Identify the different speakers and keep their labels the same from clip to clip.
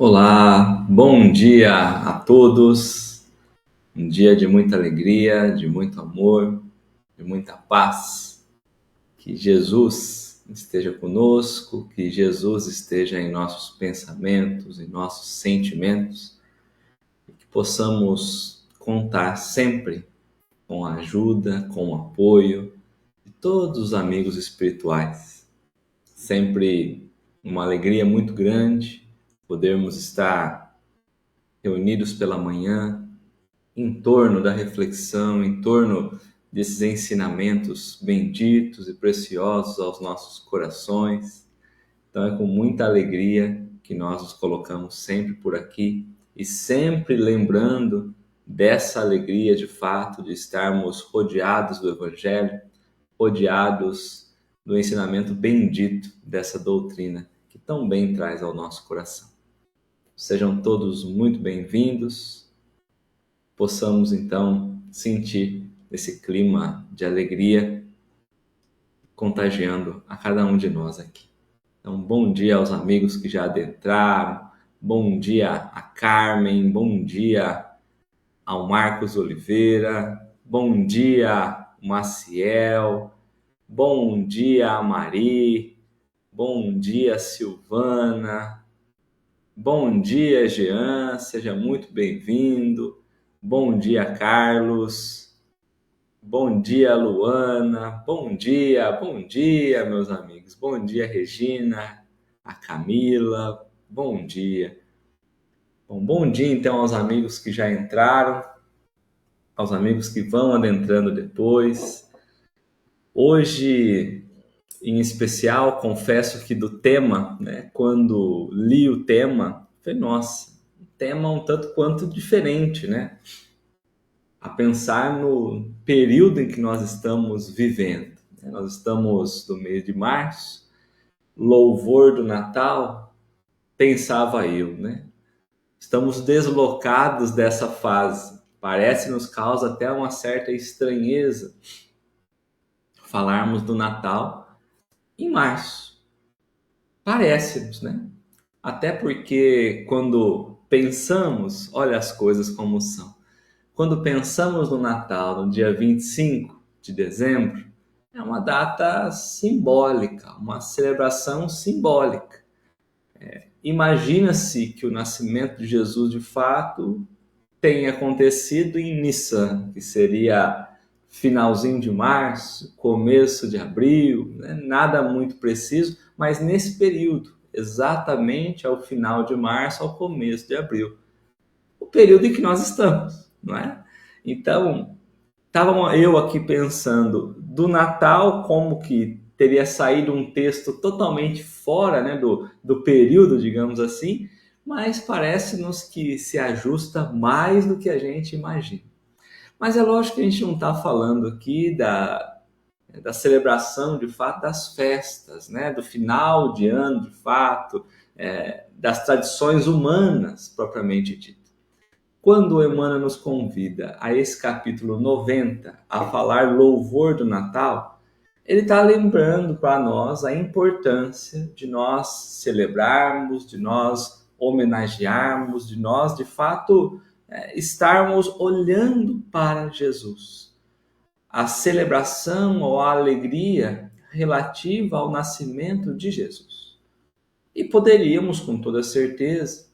Speaker 1: Olá, bom dia a todos. Um dia de muita alegria, de muito amor, de muita paz. Que Jesus esteja conosco, que Jesus esteja em nossos pensamentos, em nossos sentimentos, e que possamos contar sempre com a ajuda, com o apoio de todos os amigos espirituais. Sempre uma alegria muito grande podermos estar reunidos pela manhã, em torno da reflexão, em torno desses ensinamentos benditos e preciosos aos nossos corações. Então é com muita alegria que nós nos colocamos sempre por aqui e sempre lembrando dessa alegria de fato de estarmos rodeados do Evangelho, rodeados do ensinamento bendito dessa doutrina que tão bem traz ao nosso coração. Sejam todos muito bem-vindos. Possamos então sentir esse clima de alegria contagiando a cada um de nós aqui. Então, bom dia aos amigos que já adentraram, bom dia a Carmen, bom dia ao Marcos Oliveira, bom dia Maciel, bom dia a Mari, bom dia Silvana, bom dia Jean, seja muito bem-vindo. Bom dia, Carlos. Bom dia, Luana. Bom dia, meus amigos. Bom dia, Regina, a Camila. Bom dia. Bom dia, então, aos amigos que já entraram, aos amigos que vão adentrando depois. Hoje, em especial, confesso que do tema, né, quando li o tema, falei, nossa, um tema um tanto quanto diferente, né? A pensar no período em que nós estamos vivendo. Nós estamos no mês de março, louvor do Natal, pensava eu, né? Estamos deslocados dessa fase. Parece nos causa até uma certa estranheza falarmos do Natal em março. Parece-nos, né? Até porque quando pensamos, olha as coisas como são. Quando pensamos no Natal, no dia 25 de dezembro, é uma data simbólica, uma celebração simbólica. Imagina-se que o nascimento de Jesus, de fato, tenha acontecido em Nissan, que seria finalzinho de março, começo de abril, né? Nada muito preciso, mas nesse período, exatamente ao final de março, ao começo de abril. O período em que nós estamos, não é? Então, estava eu aqui pensando do Natal, como que teria saído um texto totalmente fora, né, do período, digamos assim, mas parece-nos que se ajusta mais do que a gente imagina. Mas é lógico que a gente não está falando aqui da celebração, de fato, das festas, né, do final de ano, de fato, das tradições humanas, propriamente dito. Quando o Emmanuel nos convida a esse capítulo 90 a falar louvor do Natal, ele está lembrando para nós a importância de nós celebrarmos, de nós homenagearmos, de nós, de fato, estarmos olhando para Jesus. A celebração ou a alegria relativa ao nascimento de Jesus. E poderíamos, com toda certeza,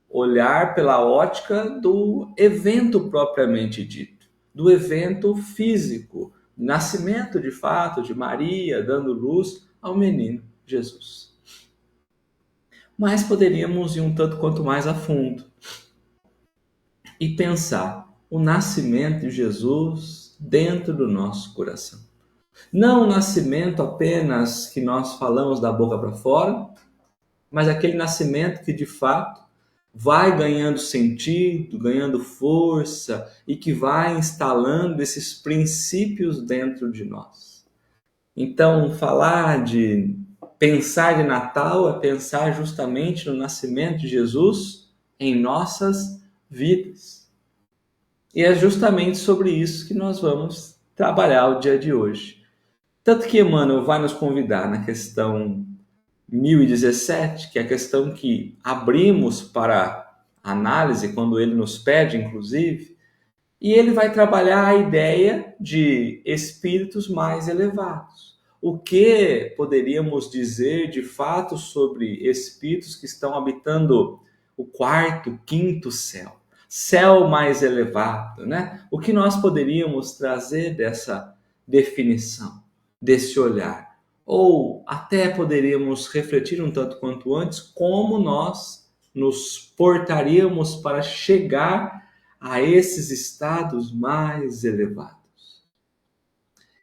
Speaker 1: olhar pela ótica do evento propriamente dito, do evento físico, nascimento de fato de Maria, dando luz ao menino Jesus. Mas poderíamos ir um tanto quanto mais a fundo e pensar o nascimento de Jesus dentro do nosso coração. Não o nascimento apenas que nós falamos da boca para fora, mas aquele nascimento que de fato vai ganhando sentido, ganhando força e que vai instalando esses princípios dentro de nós. Então, pensar de Natal é pensar justamente no nascimento de Jesus em nossas vidas. E é justamente sobre isso que nós vamos trabalhar o dia de hoje. Tanto que Emmanuel vai nos convidar na questão 1017, que é a questão que abrimos para análise, quando ele nos pede, inclusive, e ele vai trabalhar a ideia de espíritos mais elevados. O que poderíamos dizer de fato sobre espíritos que estão habitando o quarto, quinto céu? Céu mais elevado, né? O que nós poderíamos trazer dessa definição, desse olhar? Ou até poderíamos refletir um tanto quanto antes como nós nos portaríamos para chegar a esses estados mais elevados.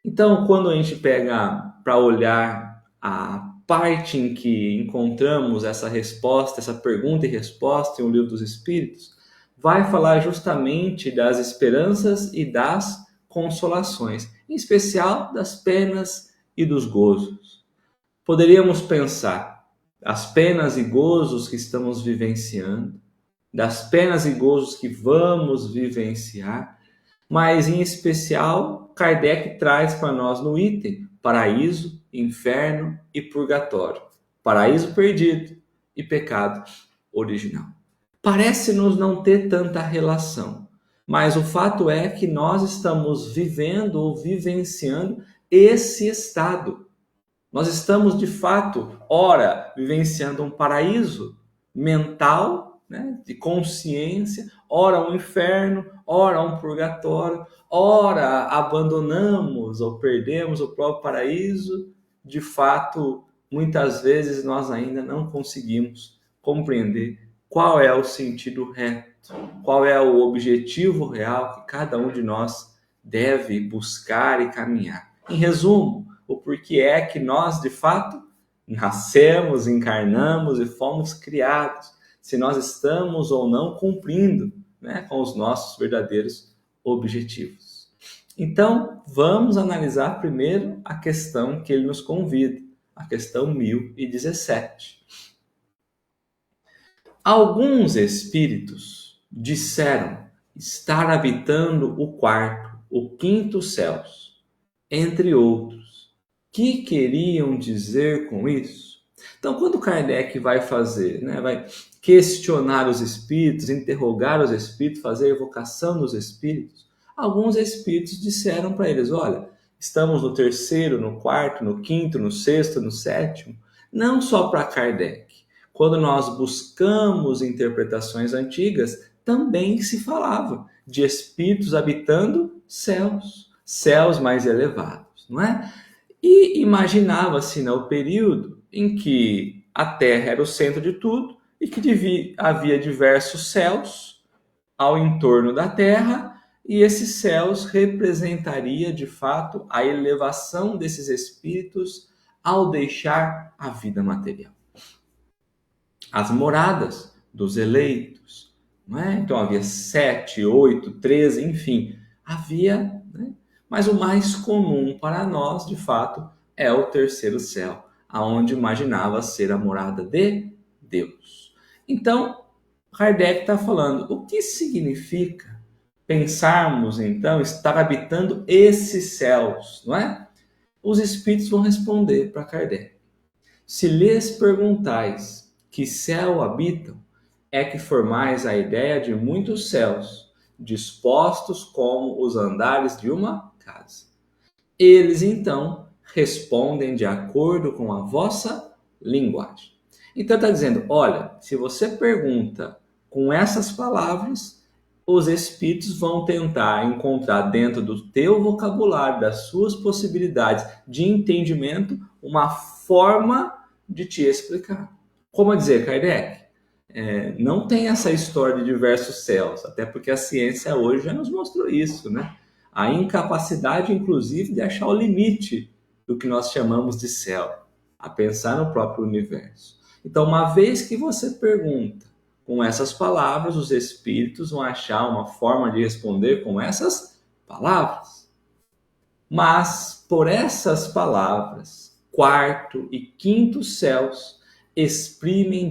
Speaker 1: Então, quando a gente pega para olhar a parte em que encontramos essa resposta, essa pergunta e resposta em O Livro dos Espíritos, vai falar justamente das esperanças e das consolações, em especial das penas e dos gozos. Poderíamos pensar as penas e gozos que estamos vivenciando, das penas e gozos que vamos vivenciar, mas em especial Kardec traz para nós no item paraíso, inferno e purgatório. Paraíso perdido e pecado original. Parece-nos não ter tanta relação, mas o fato é que nós estamos vivendo ou vivenciando esse estado. Nós estamos, de fato, ora, vivenciando um paraíso mental, né, de consciência, ora um inferno, ora um purgatório, ora abandonamos ou perdemos o próprio paraíso. De fato, muitas vezes nós ainda não conseguimos compreender qual é o sentido reto, qual é o objetivo real que cada um de nós deve buscar e caminhar. Em resumo, o porquê é que nós, de fato, nascemos, encarnamos e fomos criados, se nós estamos ou não cumprindo, né, com os nossos verdadeiros objetivos. Então, vamos analisar primeiro a questão que ele nos convida, a questão 1017. Alguns espíritos disseram estar habitando o quarto, o quinto céus, entre outros. Que queriam dizer com isso? Então, quando Kardec vai fazer, né, vai questionar os espíritos, interrogar os espíritos, fazer a evocação dos espíritos, alguns espíritos disseram para eles: olha, estamos no terceiro, no quarto, no quinto, no sexto, no sétimo. Não só para Kardec. Quando nós buscamos interpretações antigas, também se falava de espíritos habitando céus, céus mais elevados, não é? E imaginava-se, né, o período em que a Terra era o centro de tudo e que havia diversos céus ao entorno da Terra, e esses céus representaria de fato a elevação desses espíritos ao deixar a vida material. As moradas dos eleitos, não é? Então havia 7, 8, 13, enfim, havia, né? Mas o mais comum para nós, de fato, é o terceiro céu, aonde imaginava ser a morada de Deus. Então, Kardec está falando, o que significa pensarmos, então, estar habitando esses céus, não é? Os espíritos vão responder para Kardec. Se lhes perguntais que céu habitam, é que formais a ideia de muitos céus, dispostos como os andares de uma casa. Eles, então, respondem de acordo com a vossa linguagem. Então, está dizendo, olha, se você pergunta com essas palavras, os espíritos vão tentar encontrar dentro do teu vocabulário, das suas possibilidades de entendimento, uma forma de te explicar. Como dizer, Kardec, não tem essa história de diversos céus, até porque a ciência hoje já nos mostrou isso, né? A incapacidade, inclusive, de achar o limite do que nós chamamos de céu, a pensar no próprio universo. Então, uma vez que você pergunta com essas palavras, os espíritos vão achar uma forma de responder com essas palavras. Mas, por essas palavras, quarto e quinto céus exprimem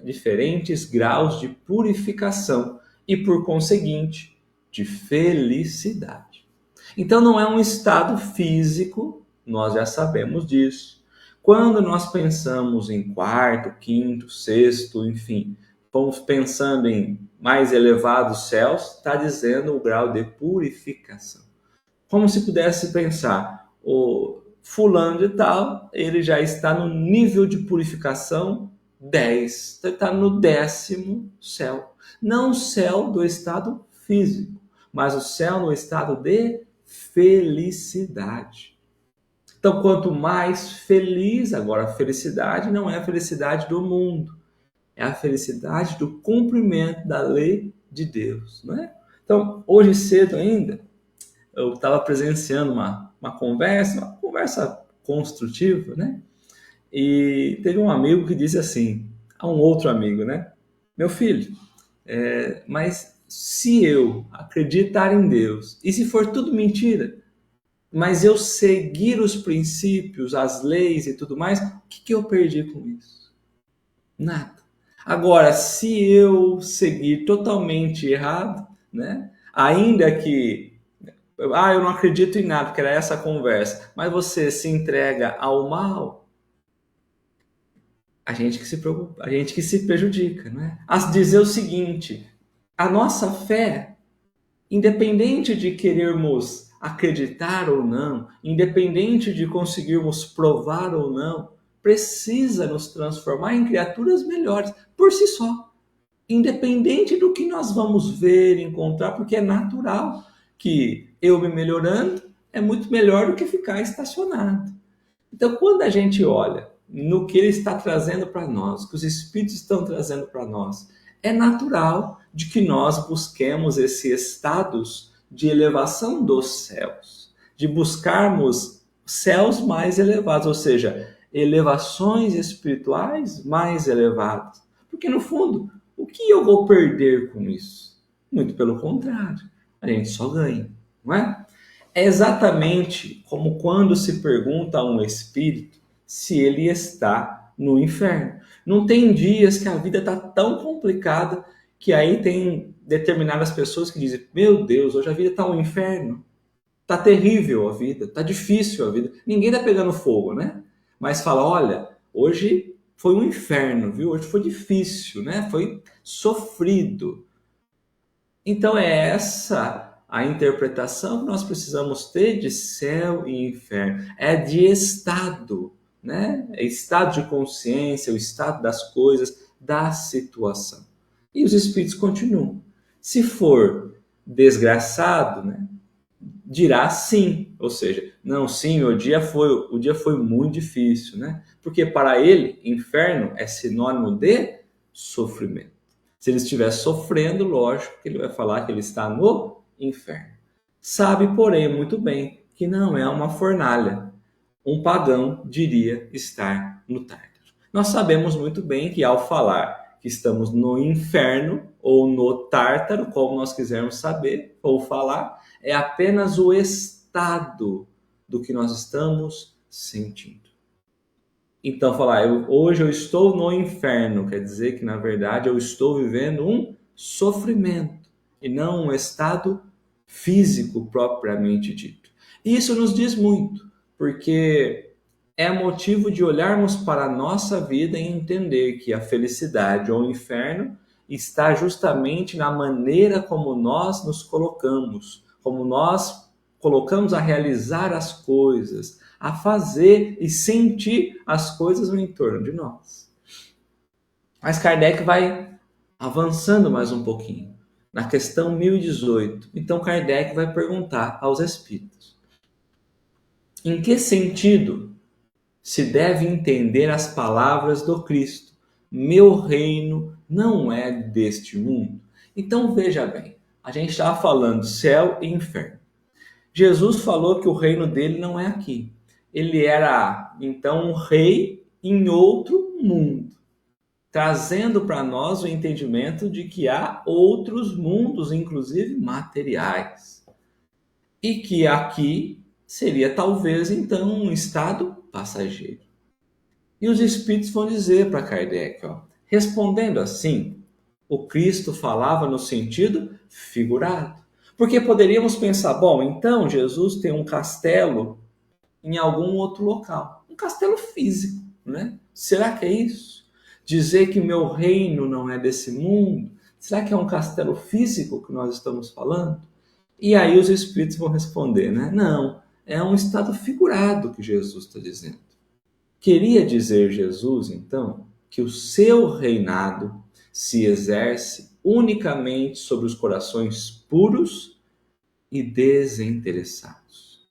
Speaker 1: diferentes graus de purificação e, por conseguinte, de felicidade. Então, não é um estado físico, nós já sabemos disso. Quando nós pensamos em quarto, quinto, sexto, enfim, vamos pensando em mais elevados céus, está dizendo o grau de purificação. Como se pudesse pensar, o fulano de tal, ele já está no nível de purificação 10, está no 10º céu. Não o céu do estado físico, mas o céu no estado de felicidade. Então, quanto mais feliz, agora a felicidade não é a felicidade do mundo, é a felicidade do cumprimento da lei de Deus, não é? Então, hoje cedo ainda, eu estava presenciando uma conversa construtiva, né? E teve um amigo que disse assim, a um outro amigo, né? Meu filho, mas se eu acreditar em Deus, e se for tudo mentira, mas eu seguir os princípios, as leis e tudo mais, o que eu perdi com isso? Nada. Agora, se eu seguir totalmente errado, né? Ainda que eu não acredito em nada, porque era essa a conversa, mas você se entrega ao mal, a gente que se preocupa, a gente que se prejudica, né? A dizer o seguinte, a nossa fé, independente de querermos acreditar ou não, independente de conseguirmos provar ou não, precisa nos transformar em criaturas melhores por si só. Independente do que nós vamos ver, encontrar, porque é natural que eu me melhorando é muito melhor do que ficar estacionado. Então, quando a gente olha no que ele está trazendo para nós, que os Espíritos estão trazendo para nós, é natural de que nós busquemos esses estados de elevação dos céus, de buscarmos céus mais elevados, ou seja, elevações espirituais mais elevadas. Porque, no fundo, o que eu vou perder com isso? Muito pelo contrário, a gente só ganha, não é? É exatamente como quando se pergunta a um espírito se ele está no inferno. Não tem dias que a vida está tão complicada que aí tem determinadas pessoas que dizem: meu Deus, hoje a vida está um inferno. Está terrível a vida, está difícil a vida. Ninguém está pegando fogo, né? Mas fala: olha, hoje foi um inferno, viu? Hoje foi difícil, né? Foi sofrido. Então é essa a interpretação que nós precisamos ter de céu e inferno. É de estado, né? É estado de consciência, o estado das coisas, da situação. E os espíritos continuam. Se for desgraçado, né, dirá sim, ou seja, não, sim, o dia foi muito difícil, né? Porque para ele, inferno é sinônimo de sofrimento. Se ele estiver sofrendo, lógico que ele vai falar que ele está no inferno. Sabe, porém, muito bem que não é uma fornalha. Um pagão diria estar no Tártaro. Nós sabemos muito bem que ao falar que estamos no inferno ou no Tártaro, como nós quisermos saber ou falar, é apenas o estado do que nós estamos sentindo. Então, falar, hoje eu estou no inferno, quer dizer que, na verdade, eu estou vivendo um sofrimento e não um estado físico propriamente dito. E isso nos diz muito, porque é motivo de olharmos para a nossa vida e entender que a felicidade ou o inferno está justamente na maneira como nós nos colocamos, como nós colocamos a realizar as coisas, a fazer e sentir as coisas no entorno de nós. Mas Kardec vai avançando mais um pouquinho, na questão 1018. Então Kardec vai perguntar aos espíritos: em que sentido se deve entender as palavras do Cristo? Meu reino não é deste mundo. Então veja bem, a gente estava falando céu e inferno. Jesus falou que o reino dele não é aqui. Ele era, então, um rei em outro mundo, trazendo para nós o entendimento de que há outros mundos, inclusive materiais. E que aqui seria talvez, então, um estado passageiro. E os espíritos vão dizer para Kardec, respondendo assim, o Cristo falava no sentido figurado. Porque poderíamos pensar, bom, então Jesus tem um castelo em algum outro local. Um castelo físico, né? Será que é isso? Dizer que meu reino não é desse mundo? Será que é um castelo físico que nós estamos falando? E aí os espíritos vão responder, né? Não, é um estado figurado que Jesus está dizendo. Queria dizer Jesus, então, que o seu reinado se exerce unicamente sobre os corações puros e desinteressados.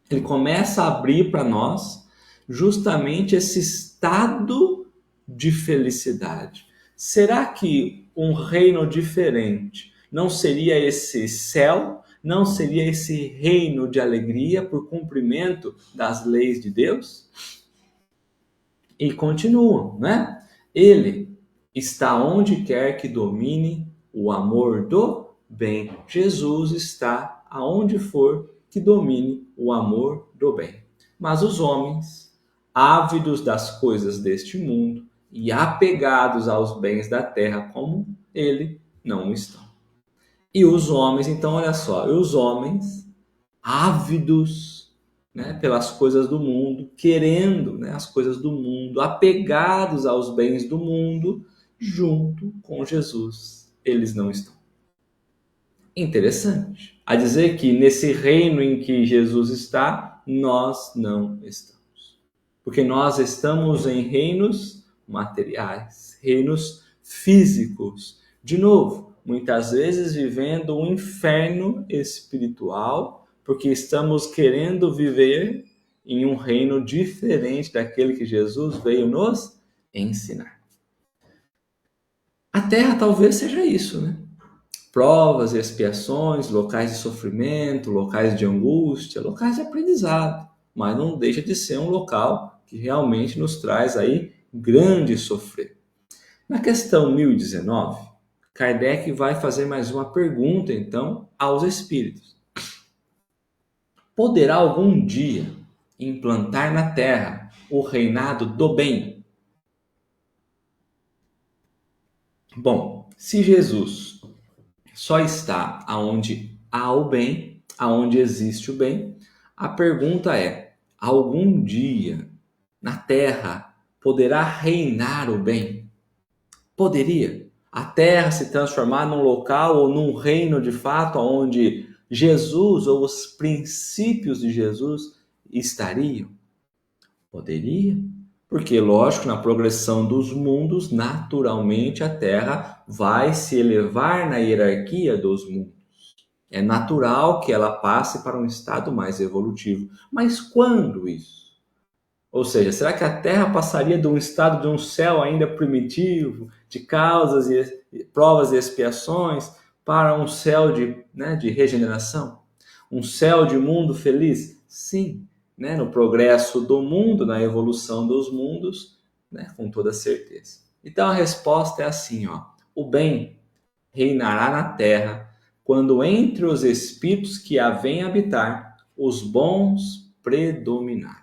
Speaker 1: Ele começa a abrir para nós justamente esse estado de felicidade. Será que um reino diferente não seria esse céu? Não seria esse reino de alegria por cumprimento das leis de Deus? E continuam, né? Ele está onde quer que domine o amor do bem. Jesus está aonde for que domine o amor do bem. Mas os homens, ávidos das coisas deste mundo e apegados aos bens da terra como ele, não estão. E os homens, então olha só, os homens ávidos, né, pelas coisas do mundo, querendo, né, as coisas do mundo, apegados aos bens do mundo, junto com Jesus, eles não estão. Interessante. A dizer que nesse reino em que Jesus está, nós não estamos. Porque nós estamos em reinos materiais, reinos físicos. De novo, muitas vezes vivendo um inferno espiritual, porque estamos querendo viver em um reino diferente daquele que Jesus veio nos ensinar. A Terra talvez seja isso, né? Provas e expiações, locais de sofrimento, locais de angústia, locais de aprendizado, mas não deixa de ser um local que realmente nos traz aí grande sofrer. Na questão 1019, Kardec vai fazer mais uma pergunta, então, aos espíritos. Poderá algum dia implantar na Terra o reinado do bem? Bom, se Jesus só está aonde há o bem, aonde existe o bem, a pergunta é: algum dia na Terra poderá reinar o bem? Poderia a Terra se transformar num local ou num reino de fato onde Jesus ou os princípios de Jesus estariam? Poderia. Porque, lógico, na progressão dos mundos, naturalmente a Terra vai se elevar na hierarquia dos mundos. É natural que ela passe para um estado mais evolutivo. Mas quando isso? Ou seja, será que a Terra passaria de um estado de um céu ainda primitivo, de causas e provas e expiações, para um céu de regeneração? Um céu de mundo feliz? Sim, né? No progresso do mundo, na evolução dos mundos, né? Com toda certeza. Então a resposta é assim, ó: o bem reinará na Terra quando entre os espíritos que a vêm habitar, os bons predominarem.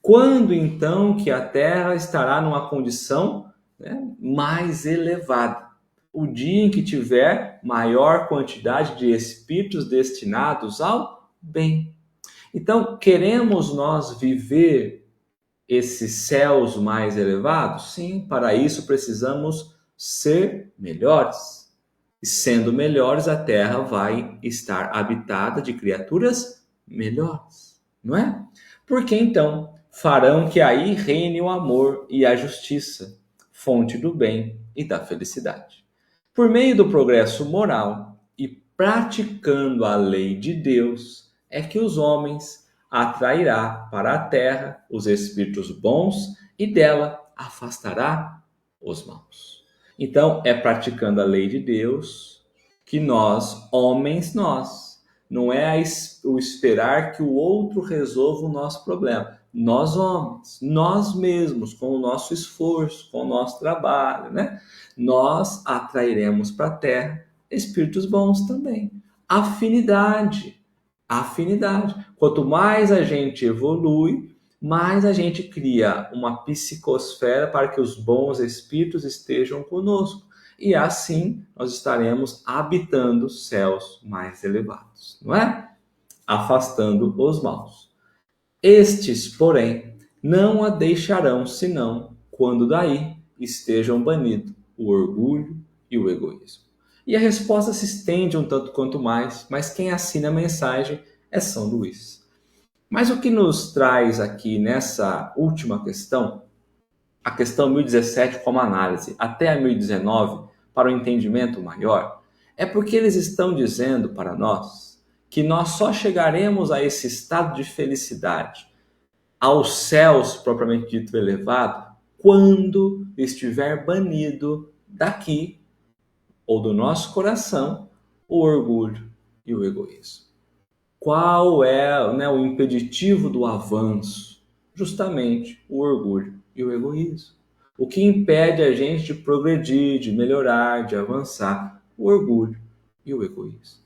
Speaker 1: Quando então que a Terra estará numa condição, né, mais elevada? O dia em que tiver maior quantidade de espíritos destinados ao bem. Então, queremos nós viver esses céus mais elevados? Sim, para isso precisamos ser melhores. E sendo melhores, a Terra vai estar habitada de criaturas melhores, não é? Porque então farão que aí reine o amor e a justiça, fonte do bem e da felicidade. Por meio do progresso moral e praticando a lei de Deus, é que os homens atrairá para a terra os espíritos bons e dela afastará os maus. Então, é praticando a lei de Deus que nós, homens, não é o esperar que o outro resolva o nosso problema. Nós, homens, nós mesmos, com o nosso esforço, com o nosso trabalho, né? Nós atrairemos para a Terra espíritos bons também. Afinidade. Afinidade. Quanto mais a gente evolui, mais a gente cria uma psicosfera para que os bons espíritos estejam conosco. E assim nós estaremos habitando céus mais elevados, não é? Afastando os maus. Estes, porém, não a deixarão senão quando daí estejam banidos o orgulho e o egoísmo. E a resposta se estende um tanto quanto mais, mas quem assina a mensagem é São Luís. Mas o que nos traz aqui nessa última questão, a questão 1017 como análise, até a 1019, para o entendimento maior, é porque eles estão dizendo para nós que nós só chegaremos a esse estado de felicidade, aos céus propriamente dito elevado, quando estiver banido daqui ou do nosso coração o orgulho e o egoísmo. Qual é, né, o impeditivo do avanço? Justamente o orgulho e o egoísmo. O que impede a gente de progredir, de melhorar, de avançar? O orgulho e o egoísmo.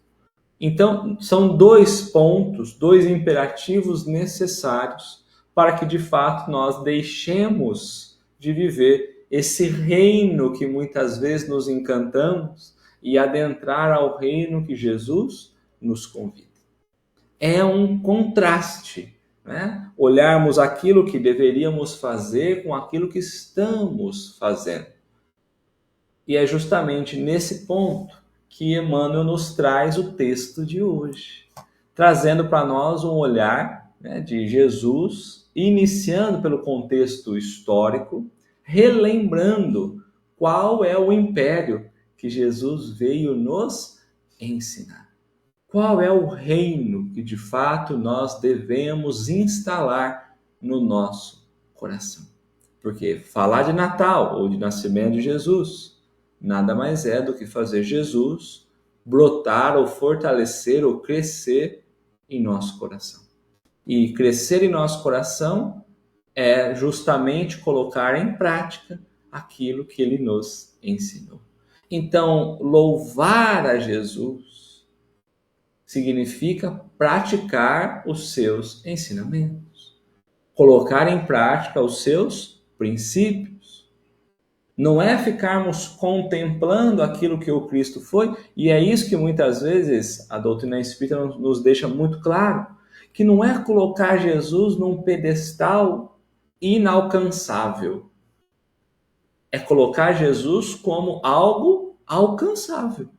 Speaker 1: Então, são dois pontos, dois imperativos necessários para que, de fato, nós deixemos de viver esse reino que muitas vezes nos encantamos e adentrar ao reino que Jesus nos convida. É um contraste, né? Olharmos aquilo que deveríamos fazer com aquilo que estamos fazendo. E é justamente nesse ponto que Emmanuel nos traz o texto de hoje, trazendo para nós um olhar, né, de Jesus, iniciando pelo contexto histórico, relembrando qual é o império que Jesus veio nos ensinar. Qual é o reino que de fato nós devemos instalar no nosso coração? Porque falar de Natal ou de nascimento de Jesus nada mais é do que fazer Jesus brotar ou fortalecer ou crescer em nosso coração. E crescer em nosso coração é justamente colocar em prática aquilo que ele nos ensinou. Então, louvar a Jesus significa praticar os seus ensinamentos, colocar em prática os seus princípios. Não é ficarmos contemplando aquilo que o Cristo foi, e é isso que muitas vezes a doutrina espírita nos deixa muito claro, que não é colocar Jesus num pedestal inalcançável. É colocar Jesus como algo alcançável.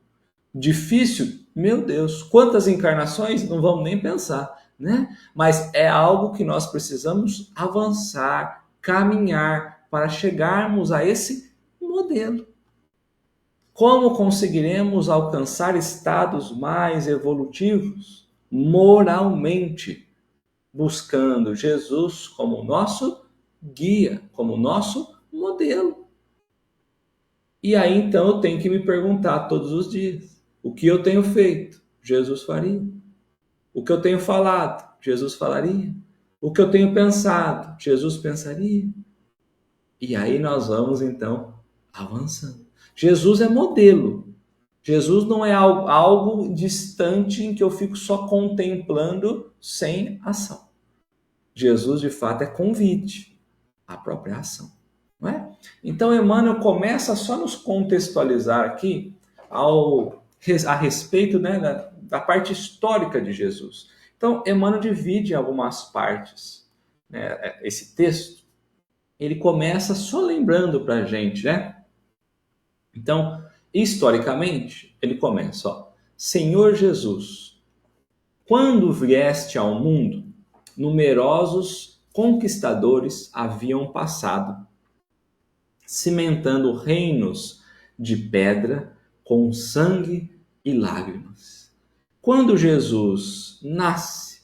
Speaker 1: Difícil? Meu Deus, quantas encarnações? Não vamos nem pensar, né? Mas é algo que nós precisamos avançar, caminhar para chegarmos a esse modelo. Como conseguiremos alcançar estados mais evolutivos? Moralmente, buscando Jesus como nosso guia, como nosso modelo. E aí então eu tenho que me perguntar todos os dias: o que eu tenho feito? Jesus faria. O que eu tenho falado? Jesus falaria. O que eu tenho pensado? Jesus pensaria. E aí nós vamos então avançando. Jesus é modelo. Jesus não é algo distante em que eu fico só contemplando sem ação. Jesus, de fato, é convite à própria ação. Não é? Então, Emmanuel começa só a nos contextualizar aqui a respeito, né, da parte histórica de Jesus. Então, Emmanuel divide em algumas partes, né, esse texto. Ele começa só lembrando para a gente, né? Então, historicamente, ele começa, ó: Senhor Jesus, quando vieste ao mundo, numerosos conquistadores haviam passado, cimentando reinos de pedra com sangue e lágrimas. Quando Jesus nasce,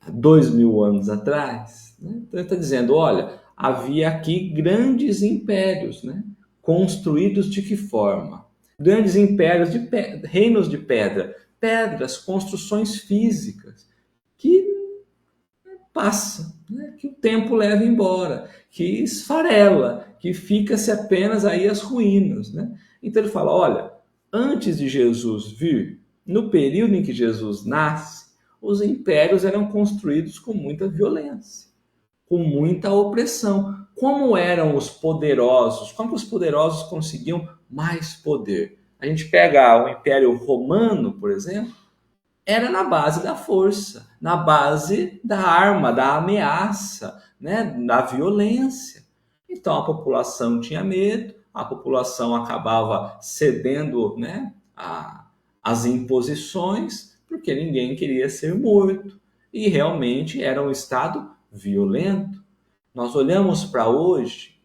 Speaker 1: há 2000 anos atrás, né, então ele está dizendo, olha, havia aqui grandes impérios, né, construídos de que forma? Grandes impérios de reinos de pedra, pedras, construções físicas, que passa, né, que o tempo leva embora, que esfarela, que fica-se apenas aí as ruínas, né? Então ele fala, olha, antes de Jesus vir, no período em que Jesus nasce, os impérios eram construídos com muita violência, com muita opressão. Como eram os poderosos? Como os poderosos conseguiam mais poder? A gente pega o Império Romano, por exemplo, era na base da força, na base da arma, da ameaça, né, da violência. Então a população tinha medo, a população acabava cedendo, né, às imposições, porque ninguém queria ser morto. E realmente era um estado violento. Nós olhamos para hoje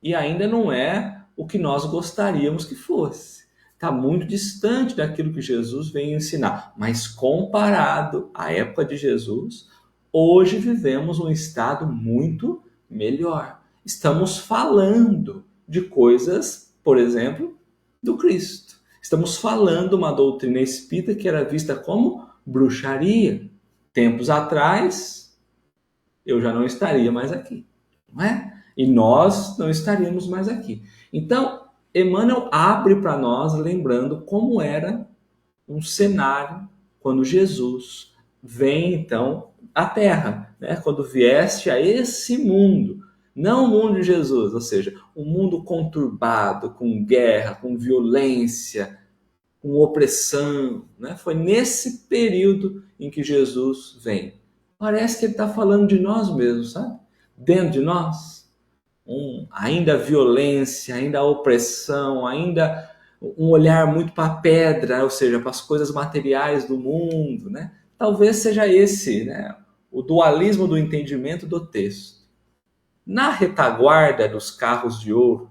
Speaker 1: e ainda não é o que nós gostaríamos que fosse. Está muito distante daquilo que Jesus veio ensinar. Mas comparado à época de Jesus, hoje vivemos um estado muito melhor. Estamos falando de coisas, por exemplo, do Cristo. Estamos falando uma doutrina espírita que era vista como bruxaria. Tempos atrás, eu já não estaria mais aqui, não é? E nós não estaríamos mais aqui. Então, Emmanuel abre para nós lembrando como era um cenário quando Jesus vem, então, à Terra, né? Quando vieste a esse mundo, não o mundo de Jesus, ou seja, um mundo conturbado, com guerra, com violência, com opressão, né? Foi nesse período em que Jesus vem. Parece que ele está falando de nós mesmos, sabe? Dentro de nós, ainda a violência, ainda a opressão, ainda um olhar muito para a pedra, ou seja, para as coisas materiais do mundo, né? Talvez seja esse, né, o dualismo do entendimento do texto. Na retaguarda dos carros de ouro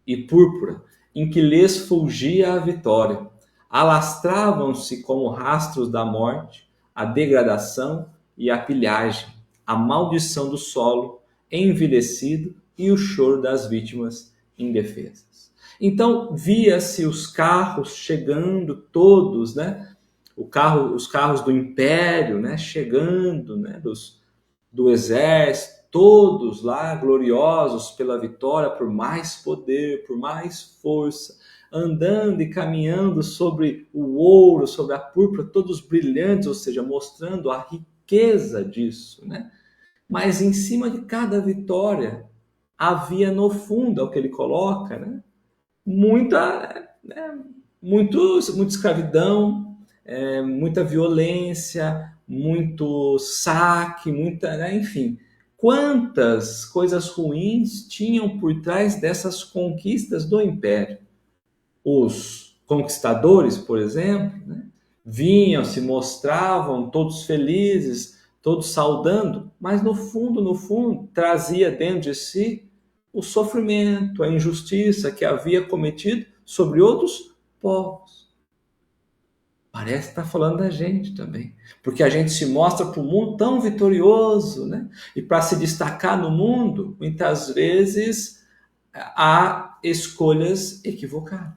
Speaker 1: e púrpura, em que lhes fulgia a vitória, alastravam-se como rastros da morte a degradação e a pilhagem, a maldição do solo envelhecido e o choro das vítimas indefesas. Então via-se os carros chegando todos, né? Os carros do império, né? Chegando, né? Do exército, todos lá gloriosos pela vitória, por mais poder, por mais força, andando e caminhando sobre o ouro, sobre a púrpura, todos brilhantes, ou seja, mostrando a riqueza disso, né? Mas em cima de cada vitória havia no fundo, é o que ele coloca, né? Muita escravidão, muita violência, muito saque, né? Enfim, quantas coisas ruins tinham por trás dessas conquistas do Império. Os conquistadores, por exemplo, né? Vinham, se mostravam todos felizes, todos saudando, mas no fundo, trazia dentro de si o sofrimento, a injustiça que havia cometido sobre outros povos. Parece que está falando da gente também, porque a gente se mostra para o mundo tão vitorioso, né? E para se destacar no mundo, muitas vezes há escolhas equivocadas.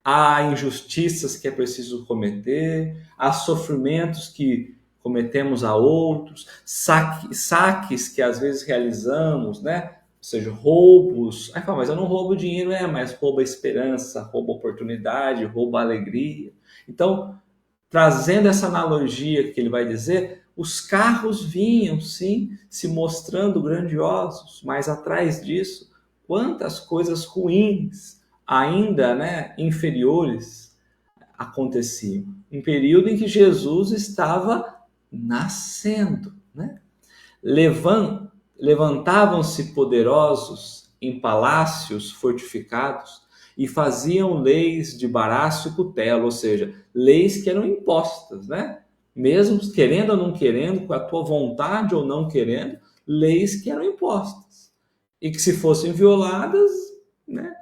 Speaker 1: Há injustiças que é preciso cometer, há sofrimentos que cometemos a outros, saques que às vezes realizamos, né? Ou seja, roubos. Aí fala, mas eu não roubo dinheiro, mas roubo a esperança, roubo a oportunidade, roubo a alegria. Então, trazendo essa analogia que ele vai dizer, os carros vinham, sim, se mostrando grandiosos, mas atrás disso, quantas coisas ruins, ainda, né, inferiores, aconteciam. Um período em que Jesus estava nascendo, né? Levantavam-se poderosos em palácios fortificados e faziam leis de baraço e cutelo, ou seja, leis que eram impostas, né? Mesmo querendo ou não querendo, com a tua vontade ou não querendo, leis que eram impostas. E que se fossem violadas, né,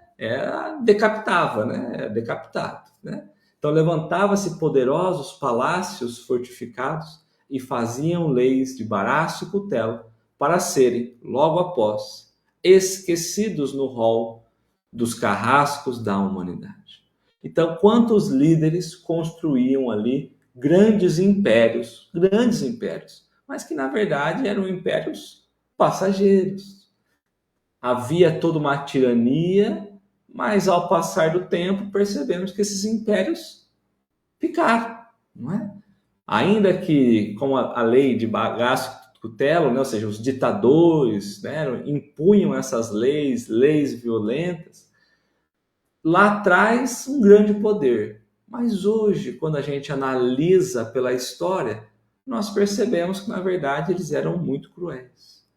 Speaker 1: decapitava, né? Era decapitado, né? Então levantava-se poderosos palácios fortificados e faziam leis de baraço e cutelo para serem, logo após, esquecidos no rol dos carrascos da humanidade. Então, quantos líderes construíam ali grandes impérios, mas que na verdade eram impérios passageiros. Havia toda uma tirania, mas ao passar do tempo percebemos que esses impérios ficaram, não é? Ainda que com a lei de bagaço cutelo, né, ou seja, os ditadores, né, impunham essas leis violentas, lá atrás um grande poder, Mas hoje, quando a gente analisa pela história, nós percebemos que, na verdade, eles eram muito cruéis.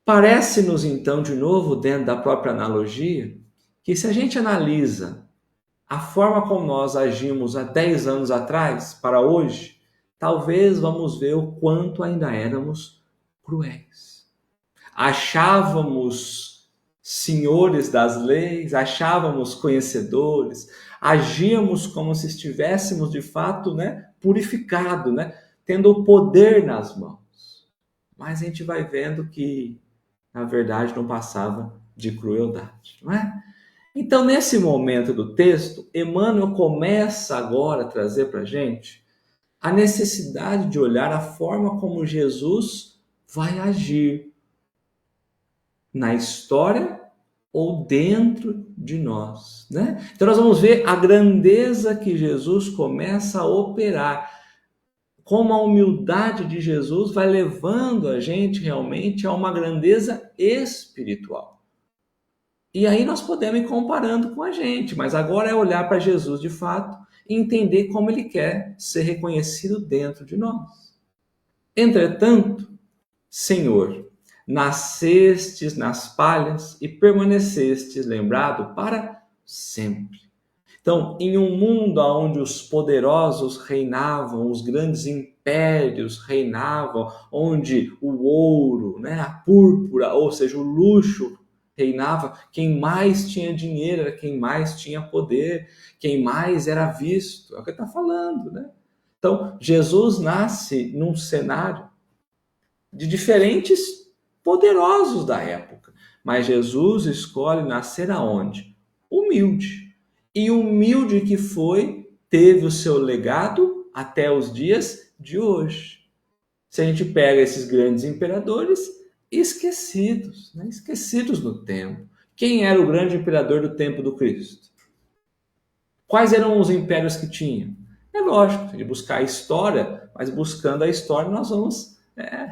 Speaker 1: Parece-nos, então, de novo, dentro da própria analogia, que se a gente analisa a forma como nós agimos há 10 anos atrás para hoje, talvez vamos ver o quanto ainda éramos cruéis. Achávamos senhores das leis, achávamos conhecedores, agíamos como se estivéssemos de fato, purificado, tendo o poder nas mãos. Mas a gente vai vendo que, na verdade, não passava de crueldade, não é? Então, nesse momento do texto, Emmanuel começa agora a trazer para a gente a necessidade de olhar a forma como Jesus vai agir na história ou dentro de nós, Então, nós vamos ver a grandeza que Jesus começa a operar, como a humildade de Jesus vai levando a gente realmente a uma grandeza espiritual. E aí nós podemos ir comparando com a gente, mas agora é olhar para Jesus de fato e entender como ele quer ser reconhecido dentro de nós. Entretanto, Senhor, nascestes nas palhas e permanecestes lembrado para sempre. Então, em um mundo onde os poderosos reinavam, os grandes impérios reinavam, onde o ouro, a púrpura, ou seja, o luxo reinava, quem mais tinha dinheiro era quem mais tinha poder, quem mais era visto, é o que ele está falando, Então, Jesus nasce num cenário de diferentes poderosos da época, mas Jesus escolhe nascer aonde? Humilde. E humilde que foi, teve o seu legado até os dias de hoje. Se a gente pega esses grandes imperadores, esquecidos no tempo. Quem era o grande imperador do tempo do Cristo? Quais eram os impérios que tinham? É lógico, de buscar a história, mas buscando a história nós vamos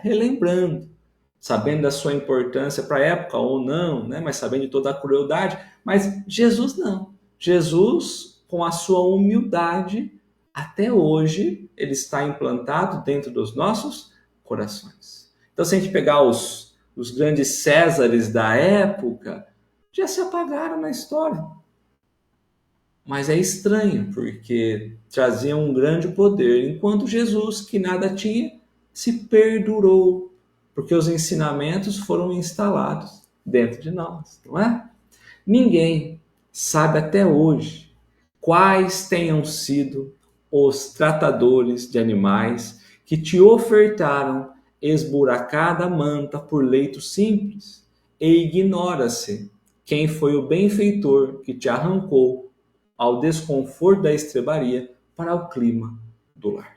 Speaker 1: relembrando, sabendo da sua importância para a época ou não, mas sabendo de toda a crueldade. Mas Jesus não. Jesus, com a sua humildade, até hoje, ele está implantado dentro dos nossos corações. Então, se a gente pegar os grandes Césares da época, já se apagaram na história. Mas é estranho, porque traziam um grande poder, enquanto Jesus, que nada tinha, se perdurou, porque os ensinamentos foram instalados dentro de nós, não é? Ninguém sabe até hoje quais tenham sido os tratadores de animais que te ofertaram esburacada manta por leito simples, e ignora-se quem foi o benfeitor que te arrancou ao desconforto da estrebaria para o clima do lar.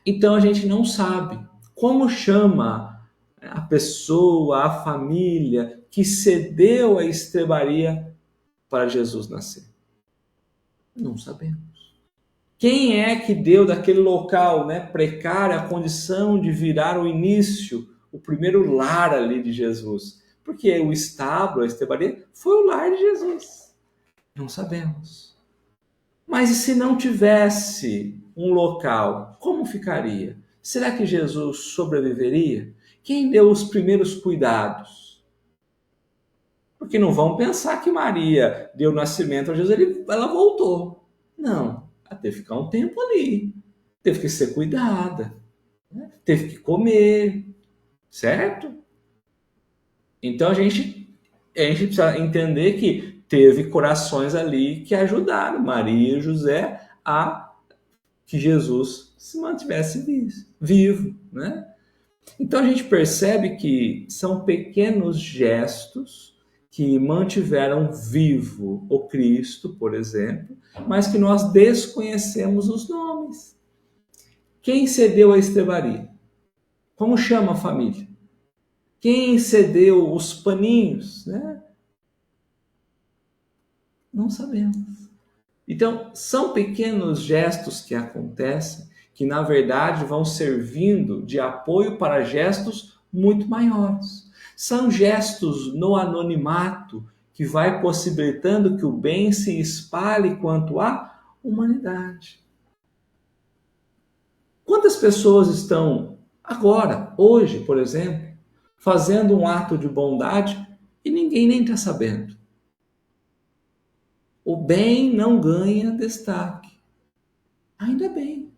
Speaker 1: Então a gente não sabe como chama a pessoa, a família que cedeu a estrebaria para Jesus nascer. Não sabemos. Quem é que deu daquele local precário a condição de virar o início, o primeiro lar ali de Jesus? Porque o estábulo, a estrebaria, foi o lar de Jesus. Não sabemos. Mas e se não tivesse um local, como ficaria? Será que Jesus sobreviveria? Quem deu os primeiros cuidados? Porque não vão pensar que Maria deu nascimento a Jesus, ela voltou. Não, ela teve que ficar um tempo ali, teve que ser cuidada, teve que comer, certo? Então a gente precisa entender que teve corações ali que ajudaram Maria e José a que Jesus se mantivesse vivo, Então a gente percebe que são pequenos gestos que mantiveram vivo o Cristo, por exemplo, mas que nós desconhecemos os nomes. Quem cedeu a estrebaria? Como chama a família? Quem cedeu os paninhos, Não sabemos. Então, são pequenos gestos que acontecem que, na verdade, vão servindo de apoio para gestos muito maiores. São gestos no anonimato que vai possibilitando que o bem se espalhe quanto a humanidade. Quantas pessoas estão agora, hoje, por exemplo, fazendo um ato de bondade e ninguém nem está sabendo? O bem não ganha destaque. Ainda bem,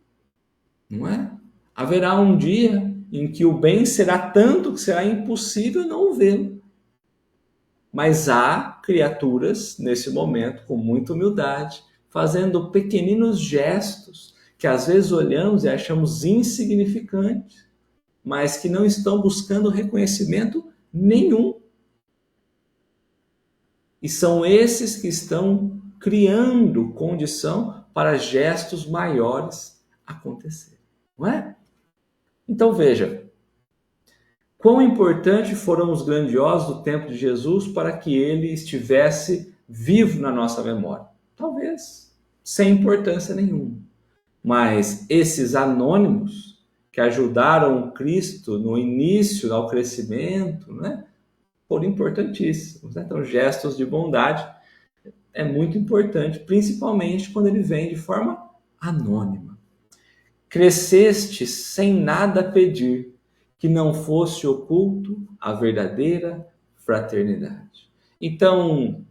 Speaker 1: não é? Haverá um dia em que o bem será tanto que será impossível não vê-lo. Mas há criaturas, nesse momento, com muita humildade, fazendo pequeninos gestos que às vezes olhamos e achamos insignificantes, mas que não estão buscando reconhecimento nenhum. E são esses que estão criando condição para gestos maiores acontecerem, não é? Então veja, quão importante foram os grandiosos do tempo de Jesus para que ele estivesse vivo na nossa memória? Talvez, sem importância nenhuma. Mas esses anônimos que ajudaram Cristo no início, ao crescimento, né, foram importantíssimos. Né? Então, gestos de bondade é muito importante, principalmente quando ele vem de forma anônima. Cresceste sem nada pedir, que não fosse oculto a verdadeira fraternidade. Então,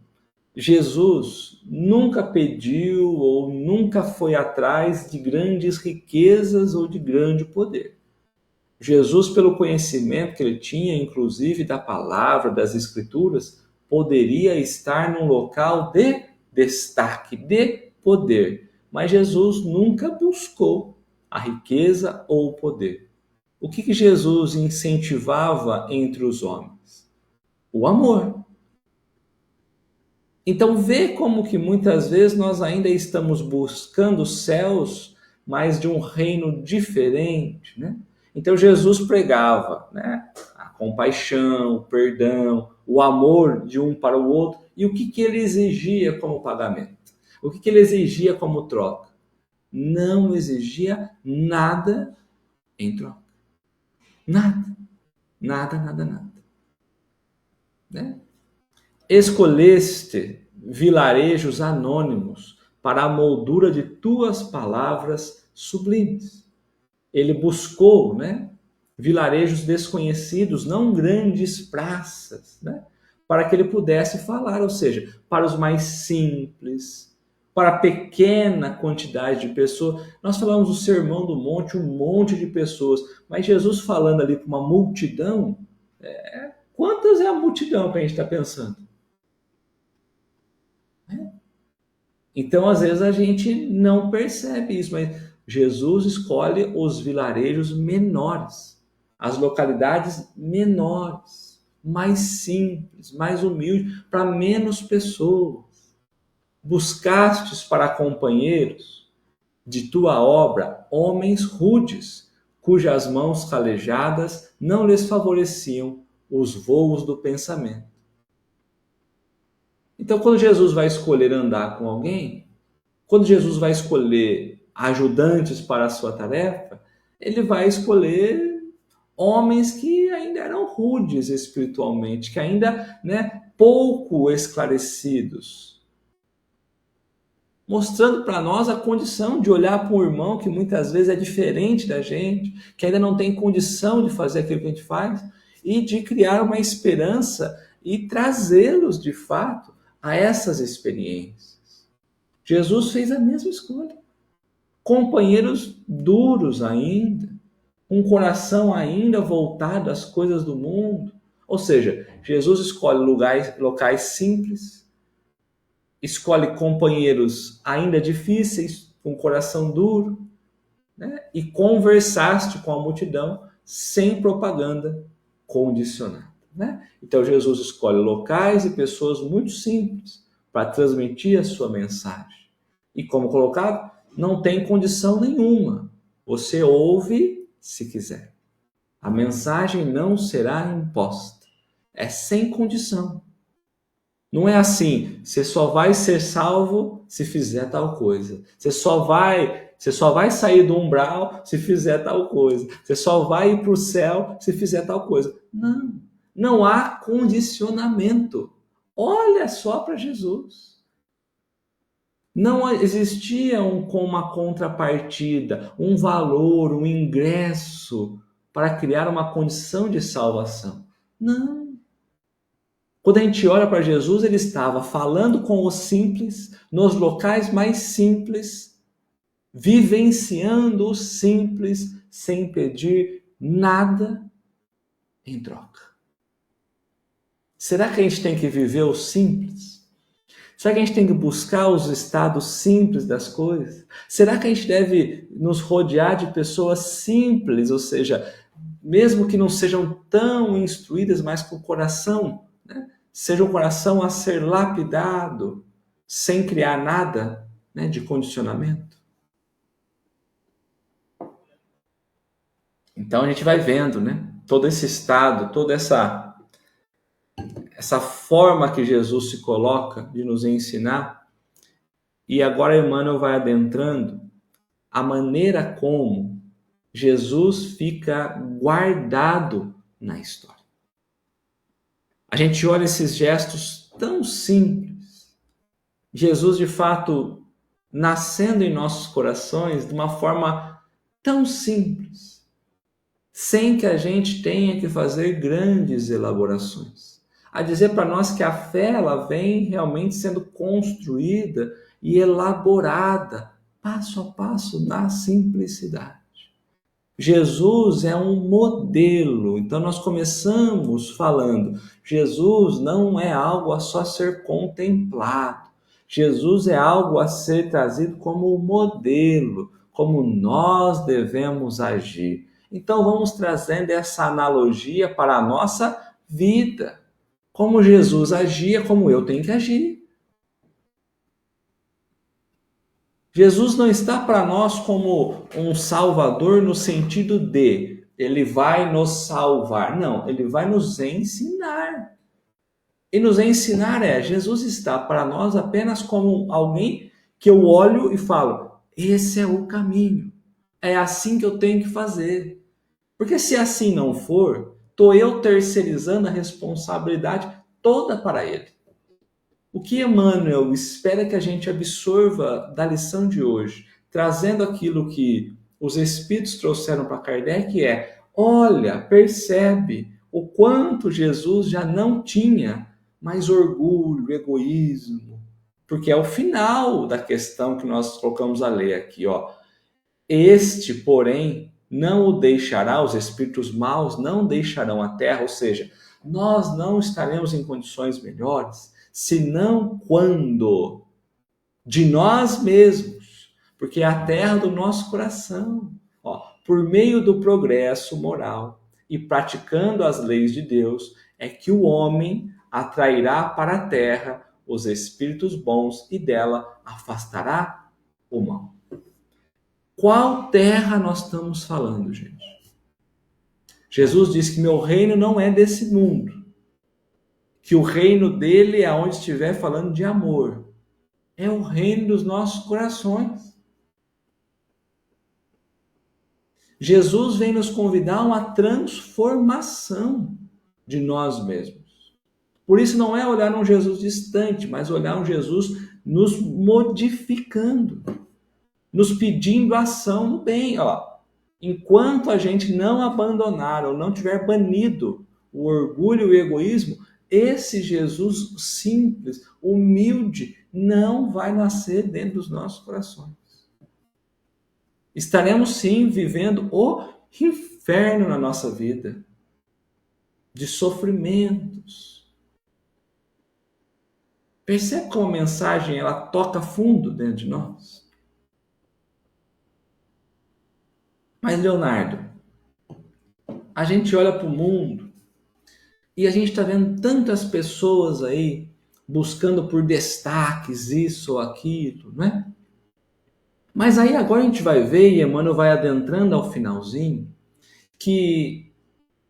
Speaker 1: Jesus nunca pediu ou nunca foi atrás de grandes riquezas ou de grande poder. Jesus, pelo conhecimento que ele tinha, inclusive da palavra, das escrituras, poderia estar num local de destaque, de poder. Mas Jesus nunca buscou a riqueza ou o poder. O que Jesus incentivava entre os homens? O amor. Então vê como que muitas vezes nós ainda estamos buscando céus, mas de um reino diferente, né? Então Jesus pregava, né, a compaixão, o perdão, o amor de um para o outro. E o que ele exigia como pagamento? O que ele exigia como troca? Não exigia nada em troca. Nada. Nada. Né? Escolheste vilarejos anônimos para a moldura de tuas palavras sublimes. Ele buscou, né, vilarejos desconhecidos, não grandes praças, né, para que ele pudesse falar, ou seja, para os mais simples, para a pequena quantidade de pessoas. Nós falamos do Sermão do Monte, um monte de pessoas, mas Jesus falando ali para uma multidão, quantas é a multidão que a gente está pensando? Então, às vezes, a gente não percebe isso, mas Jesus escolhe os vilarejos menores, as localidades menores, mais simples, mais humildes, para menos pessoas. Buscastes para companheiros de tua obra homens rudes, cujas mãos calejadas não lhes favoreciam os voos do pensamento. Então, quando Jesus vai escolher andar com alguém, quando Jesus vai escolher ajudantes para a sua tarefa, ele vai escolher homens que ainda eram rudes espiritualmente, que ainda, né, pouco esclarecidos. Mostrando para nós a condição de olhar para um irmão que muitas vezes é diferente da gente, que ainda não tem condição de fazer aquilo que a gente faz, e de criar uma esperança e trazê-los de fato a essas experiências. Jesus fez a mesma escolha. Companheiros duros ainda, um coração ainda voltado às coisas do mundo. Ou seja, Jesus escolhe locais simples, escolhe companheiros ainda difíceis, com coração duro, né? E conversaste com a multidão sem propaganda condicionada. Né? Então Jesus escolhe locais e pessoas muito simples para transmitir a sua mensagem. E como colocado, não tem condição nenhuma. Você ouve se quiser. A mensagem não será imposta. É sem condição. Não é assim, você só vai ser salvo se fizer tal coisa. Você só vai sair do umbral se fizer tal coisa. Você só vai ir para o céu se fizer tal coisa. Não há condicionamento. Olha só para Jesus. Não existia com uma contrapartida, um valor, um ingresso para criar uma condição de salvação. Não. Quando a gente olha para Jesus, ele estava falando com os simples, nos locais mais simples, vivenciando o simples, sem pedir nada em troca. Será que a gente tem que viver o simples? Será que a gente tem que buscar os estados simples das coisas? Será que a gente deve nos rodear de pessoas simples, ou seja, mesmo que não sejam tão instruídas, mas com o coração, né? Seja o coração a ser lapidado, sem criar nada, né, de condicionamento? Então a gente vai vendo, né, todo esse estado, toda essa forma que Jesus se coloca de nos ensinar. E agora Emmanuel vai adentrando a maneira como Jesus fica guardado na história. A gente olha esses gestos tão simples. Jesus, de fato, nascendo em nossos corações de uma forma tão simples, sem que a gente tenha que fazer grandes elaborações. A dizer para nós que a fé ela vem realmente sendo construída e elaborada, passo a passo, na simplicidade. Jesus é um modelo. Então nós começamos falando, Jesus não é algo a só ser contemplado. Jesus é algo a ser trazido como modelo, como nós devemos agir. Então vamos trazendo essa analogia para a nossa vida. Como Jesus agia, como eu tenho que agir. Jesus não está para nós como um salvador no sentido de ele vai nos salvar. Não, ele vai nos ensinar. E nos ensinar Jesus está para nós apenas como alguém que eu olho e falo, esse é o caminho. É assim que eu tenho que fazer. Porque se assim não for, estou eu terceirizando a responsabilidade toda para ele. O que Emmanuel espera que a gente absorva da lição de hoje, trazendo aquilo que os Espíritos trouxeram para Kardec olha, percebe o quanto Jesus já não tinha mais orgulho, egoísmo, porque é o final da questão que nós colocamos a ler aqui, Este, porém, não o deixará, os espíritos maus não deixarão a terra, ou seja, nós não estaremos em condições melhores, senão quando de nós mesmos, porque é a terra do nosso coração, por meio do progresso moral e praticando as leis de Deus, é que o homem atrairá para a terra os espíritos bons e dela afastará o mal. Qual terra nós estamos falando, gente? Jesus disse que meu reino não é desse mundo, que o reino dele é onde estiver falando de amor. É o reino dos nossos corações. Jesus vem nos convidar a uma transformação de nós mesmos. Por isso não é olhar um Jesus distante, mas olhar um Jesus nos modificando, nos pedindo ação no bem. Enquanto a gente não abandonar ou não tiver banido o orgulho e o egoísmo, esse Jesus simples, humilde, não vai nascer dentro dos nossos corações. Estaremos sim vivendo o inferno na nossa vida, de sofrimentos. Percebe como a mensagem ela toca fundo dentro de nós? Mas, Leonardo, a gente olha para o mundo e a gente está vendo tantas pessoas aí buscando por destaques, isso ou aquilo, não é? Mas aí agora a gente vai ver, e Emmanuel vai adentrando ao finalzinho, que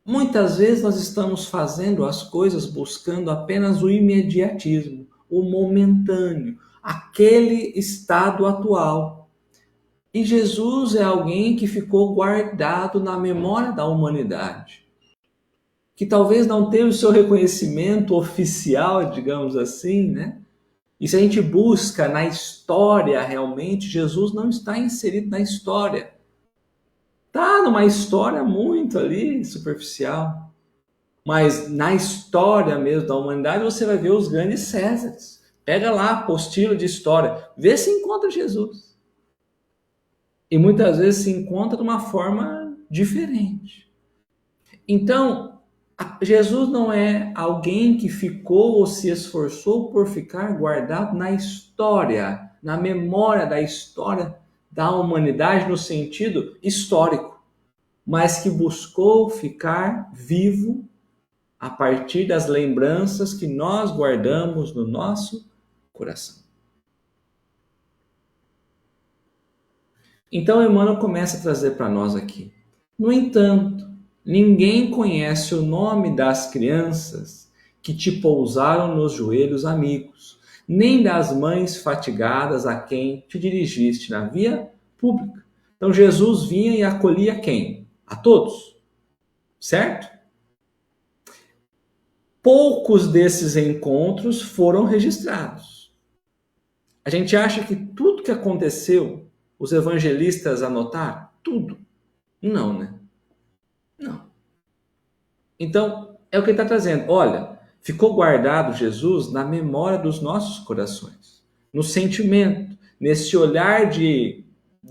Speaker 1: muitas vezes nós estamos fazendo as coisas buscando apenas o imediatismo, o momentâneo, aquele estado atual. E Jesus é alguém que ficou guardado na memória da humanidade, que talvez não tenha o seu reconhecimento oficial, digamos assim, né? E se a gente busca na história realmente, Jesus não está inserido na história. Está numa história muito ali superficial. Mas na história mesmo da humanidade você vai ver os grandes Césares. Pega lá a apostila de história, vê se encontra Jesus. E muitas vezes se encontra de uma forma diferente. Então, Jesus não é alguém que ficou ou se esforçou por ficar guardado na história, na memória da história da humanidade no sentido histórico, mas que buscou ficar vivo a partir das lembranças que nós guardamos no nosso coração. Então, Emmanuel começa a trazer para nós aqui. No entanto, ninguém conhece o nome das crianças que te pousaram nos joelhos amigos, nem das mães fatigadas a quem te dirigiste na via pública. Então, Jesus vinha e acolhia quem? A todos, certo? Poucos desses encontros foram registrados. A gente acha que tudo que aconteceu, os evangelistas anotaram? Tudo. Não, né? Não. Então, é o que ele está trazendo. Olha, ficou guardado Jesus na memória dos nossos corações, no sentimento, nesse olhar de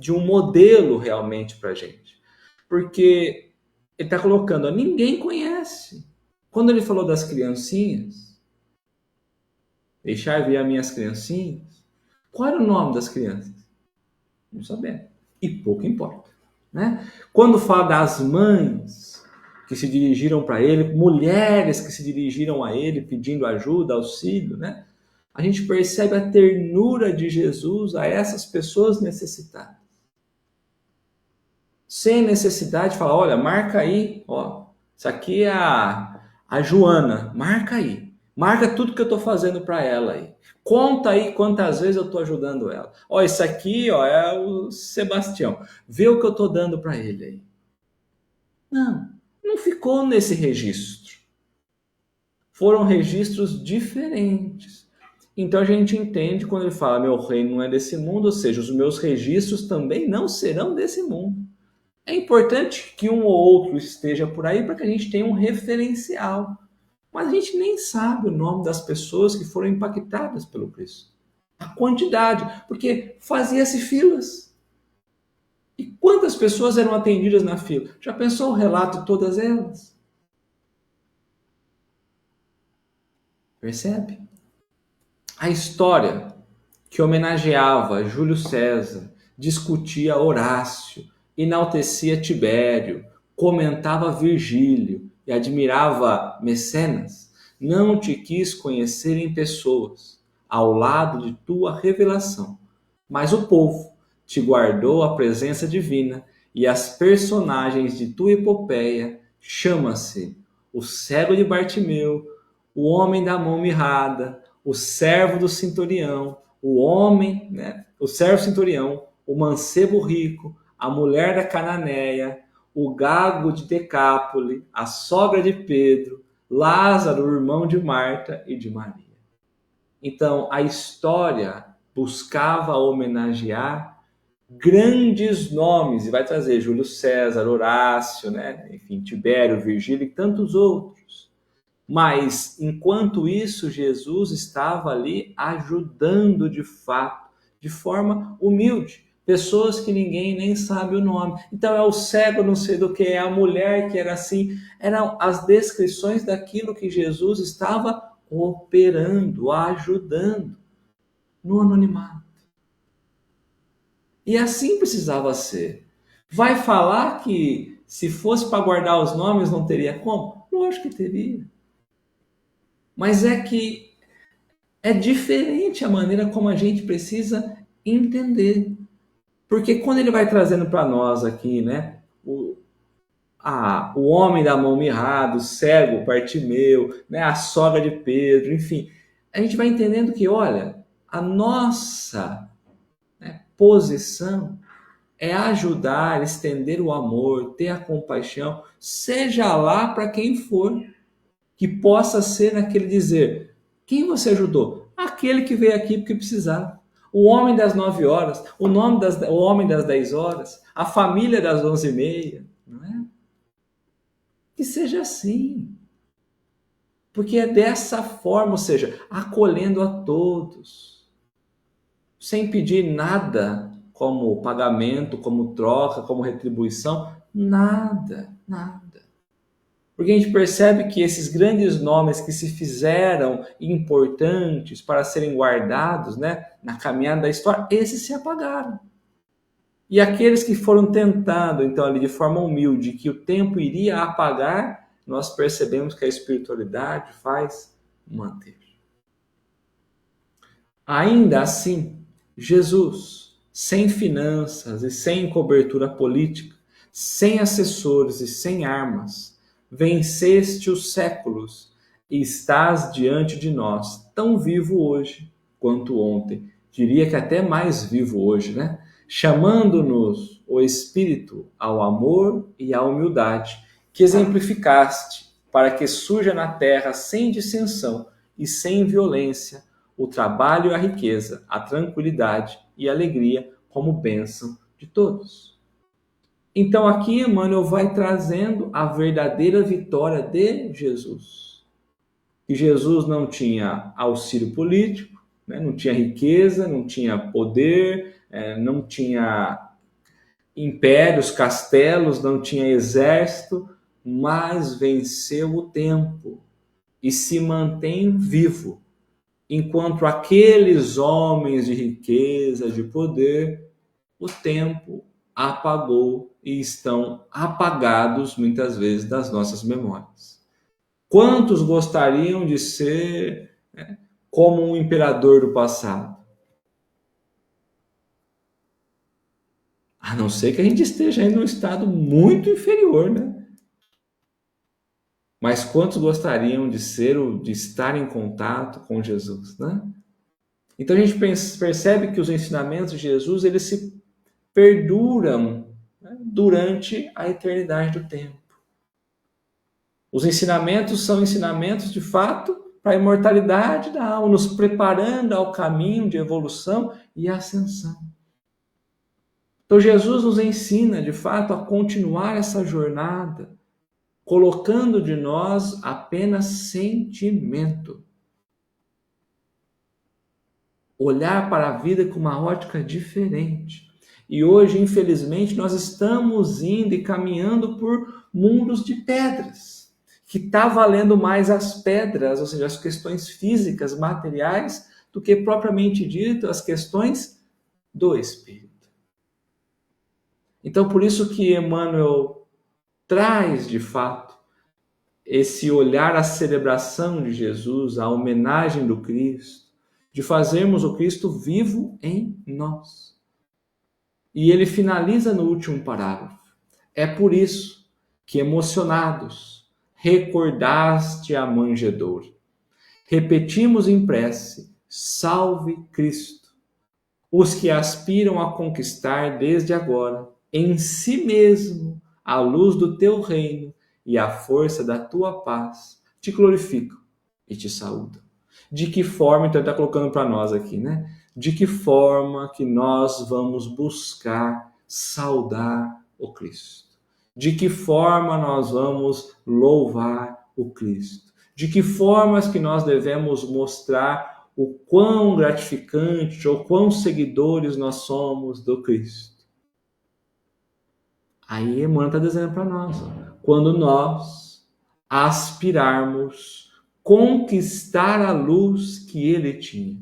Speaker 1: um modelo realmente para a gente. Porque ele está colocando, ó, ninguém conhece. Quando ele falou das criancinhas, deixar vir as minhas criancinhas, qual era o nome das crianças? Não sabemos. E pouco importa. Né? Quando fala das mães que se dirigiram para ele, mulheres que se dirigiram a ele pedindo ajuda, auxílio, né? A gente percebe a ternura de Jesus a essas pessoas necessitadas. Sem necessidade de falar, olha, marca aí, ó, isso aqui é a Joana, marca aí. Marca tudo que eu estou fazendo para ela aí. Conta aí quantas vezes eu estou ajudando ela. Ó, isso aqui, ó, é o Sebastião. Vê o que eu estou dando para ele aí. Não ficou nesse registro. Foram registros diferentes. Então a gente entende quando ele fala, meu reino não é desse mundo, ou seja, os meus registros também não serão desse mundo. É importante que um ou outro esteja por aí para que a gente tenha um referencial. Mas a gente nem sabe o nome das pessoas que foram impactadas pelo Cristo. A quantidade, porque fazia-se filas. E quantas pessoas eram atendidas na fila? Já pensou o relato de todas elas? Percebe? A história que homenageava Júlio César, discutia Horácio, enaltecia Tibério, comentava Virgílio e admirava Mecenas, não te quis conhecer em pessoas, ao lado de tua revelação. Mas o povo te guardou a presença divina e as personagens de tua epopeia chama-se o cego de Bartimeu, o homem da mão mirrada, o servo do centurião, o homem, né, o servo centurião, o mancebo rico, a mulher da Cananeia, o gago de Decápole, a sogra de Pedro, Lázaro, o irmão de Marta e de Maria. Então, a história buscava homenagear grandes nomes, e vai trazer Júlio César, Horácio, né? Enfim, Tibério, Virgílio e tantos outros. Mas, enquanto isso, Jesus estava ali ajudando de fato, de forma humilde, pessoas que ninguém nem sabe o nome. Então é o cego não sei do que, é a mulher que era assim. Eram as descrições daquilo que Jesus estava operando, ajudando no anonimato. E assim precisava ser. Vai falar que se fosse para guardar os nomes não teria como? Lógico que teria. Mas é que é diferente a maneira como a gente precisa entender. Porque quando ele vai trazendo para nós aqui, né, o homem da mão mirrada, o cego, Bartimeu, né, a sogra de Pedro, enfim, a gente vai entendendo que, olha, a nossa, né, posição é ajudar, estender o amor, ter a compaixão, seja lá para quem for, que possa ser naquele dizer, quem você ajudou? Aquele que veio aqui porque precisava. O homem das 9 horas, o homem das 10 horas, a família das 11h30, não é? Que seja assim. Porque é dessa forma, ou seja, acolhendo a todos, sem pedir nada como pagamento, como troca, como retribuição, nada, nada. Porque a gente percebe que esses grandes nomes que se fizeram importantes para serem guardados, né, na caminhada da história, esses se apagaram. E aqueles que foram tentando, então, ali de forma humilde, que o tempo iria apagar, nós percebemos que a espiritualidade faz manter. Ainda assim, Jesus, sem finanças e sem cobertura política, sem assessores e sem armas, venceste os séculos e estás diante de nós, tão vivo hoje quanto ontem. Diria que até mais vivo hoje, né? Chamando-nos o Espírito ao amor e à humildade, que exemplificaste, para que surja na terra sem dissensão e sem violência o trabalho e a riqueza, a tranquilidade e a alegria como bênção de todos. Então aqui Emmanuel vai trazendo a verdadeira vitória de Jesus. Que Jesus não tinha auxílio político, né? Não tinha riqueza, não tinha poder, não tinha impérios, castelos, não tinha exército, mas venceu o tempo e se mantém vivo. Enquanto aqueles homens de riqueza, de poder, o tempo apagou e estão apagados muitas vezes das nossas memórias. Quantos gostariam de ser, né, como um imperador do passado? A não ser que a gente esteja em um estado muito inferior, né? Mas quantos gostariam de ser ou de estar em contato com Jesus, né? Então a gente percebe que os ensinamentos de Jesus, eles se perduram, né, durante a eternidade do tempo. Os ensinamentos são ensinamentos, de fato, para a imortalidade da alma, nos preparando ao caminho de evolução e ascensão. Então Jesus nos ensina, de fato, a continuar essa jornada, colocando de nós apenas sentimento. Olhar para a vida com uma ótica diferente. E hoje, infelizmente, nós estamos indo e caminhando por mundos de pedras, que está valendo mais as pedras, ou seja, as questões físicas, materiais, do que propriamente dito as questões do espírito. Então, por isso que Emmanuel traz, de fato, esse olhar à celebração de Jesus, à homenagem do Cristo, de fazermos o Cristo vivo em nós. E ele finaliza no último parágrafo. É por isso que, emocionados, recordaste a manjedoura. Repetimos em prece, salve Cristo. Os que aspiram a conquistar desde agora, em si mesmo, a luz do teu reino e a força da tua paz, te glorificam e te saúdam. De que forma, então ele está colocando para nós aqui, né? De que forma que nós vamos buscar saudar o Cristo? De que forma nós vamos louvar o Cristo? De que formas que nós devemos mostrar o quão gratificante ou quão seguidores nós somos do Cristo? Aí Emmanuel está dizendo para nós, quando nós aspirarmos conquistar a luz que ele tinha.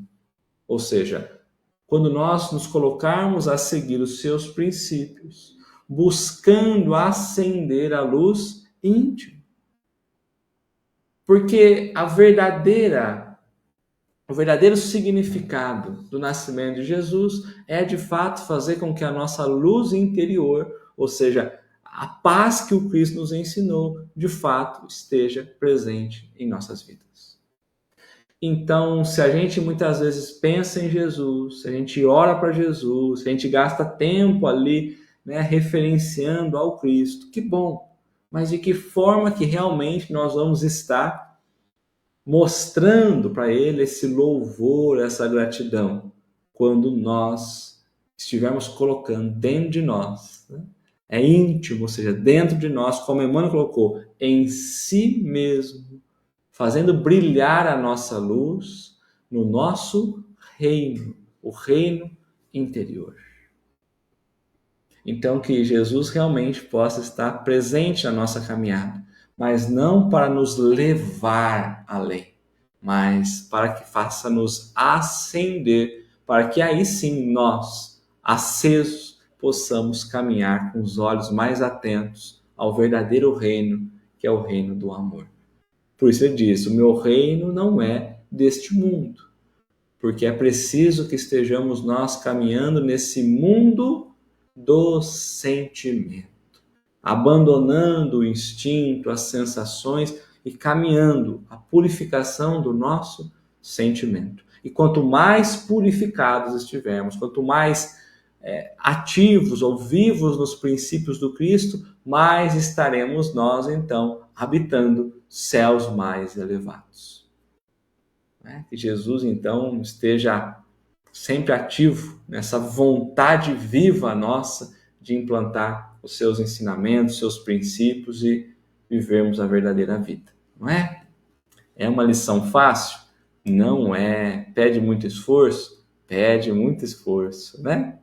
Speaker 1: Ou seja, quando nós nos colocarmos a seguir os seus princípios, buscando acender a luz íntima. Porque o verdadeiro significado do nascimento de Jesus é, de fato, fazer com que a nossa luz interior, ou seja, a paz que o Cristo nos ensinou, de fato, esteja presente em nossas vidas. Então, se a gente muitas vezes pensa em Jesus, se a gente ora para Jesus, se a gente gasta tempo ali, né, referenciando ao Cristo, que bom! Mas de que forma que realmente nós vamos estar mostrando para Ele esse louvor, essa gratidão, quando nós estivermos colocando dentro de nós, né? É íntimo, ou seja, dentro de nós, como Emmanuel colocou, em si mesmo, fazendo brilhar a nossa luz no nosso reino, o reino interior. Então, que Jesus realmente possa estar presente na nossa caminhada, mas não para nos levar além, mas para que faça-nos ascender, para que aí sim nós, acesos, possamos caminhar com os olhos mais atentos ao verdadeiro reino, que é o reino do amor. Por isso ele diz: o meu reino não é deste mundo, porque é preciso que estejamos nós caminhando nesse mundo do sentimento, abandonando o instinto, as sensações e caminhando a purificação do nosso sentimento. E quanto mais purificados estivermos, quanto mais ativos ou vivos nos princípios do Cristo, mais estaremos nós, então, habitando céus mais elevados. Que Jesus, então, esteja sempre ativo nessa vontade viva nossa de implantar os seus ensinamentos, seus princípios e vivermos a verdadeira vida. Não é? É uma lição fácil? Não é. Pede muito esforço? Pede muito esforço, né?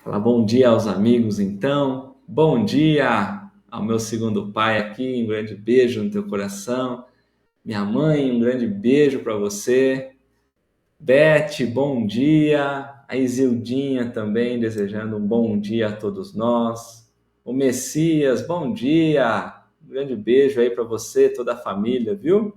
Speaker 1: Fala bom dia aos amigos, então. Bom dia ao meu segundo pai aqui, um grande beijo no teu coração. Minha mãe, um grande beijo para você. Beth, bom dia. A Isildinha também desejando um bom dia a todos nós. O Messias, bom dia. Um grande beijo aí para você, toda a família, viu?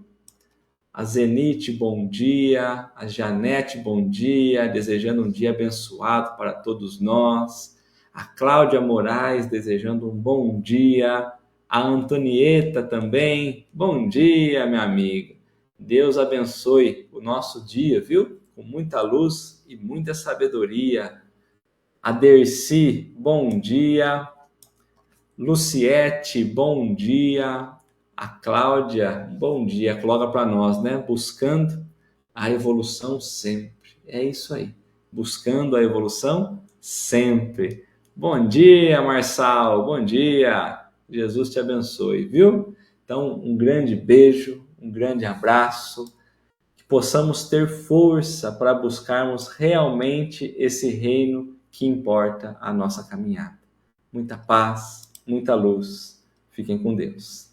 Speaker 1: A Zenite, bom dia. A Janete, bom dia. Desejando um dia abençoado para todos nós. A Cláudia Moraes, desejando um bom dia. A Antonieta também, bom dia, minha amiga. Deus abençoe o nosso dia, viu? Com muita luz e muita sabedoria. A Dercy, bom dia. Luciete, bom dia. A Cláudia, bom dia. Coloca para nós, né? Buscando a evolução sempre. É isso aí. Buscando a evolução sempre. Bom dia, Marçal. Bom dia. Jesus te abençoe, viu? Então, um grande beijo, um grande abraço. Que possamos ter força para buscarmos realmente esse reino que importa a nossa caminhada. Muita paz, muita luz. Fiquem com Deus.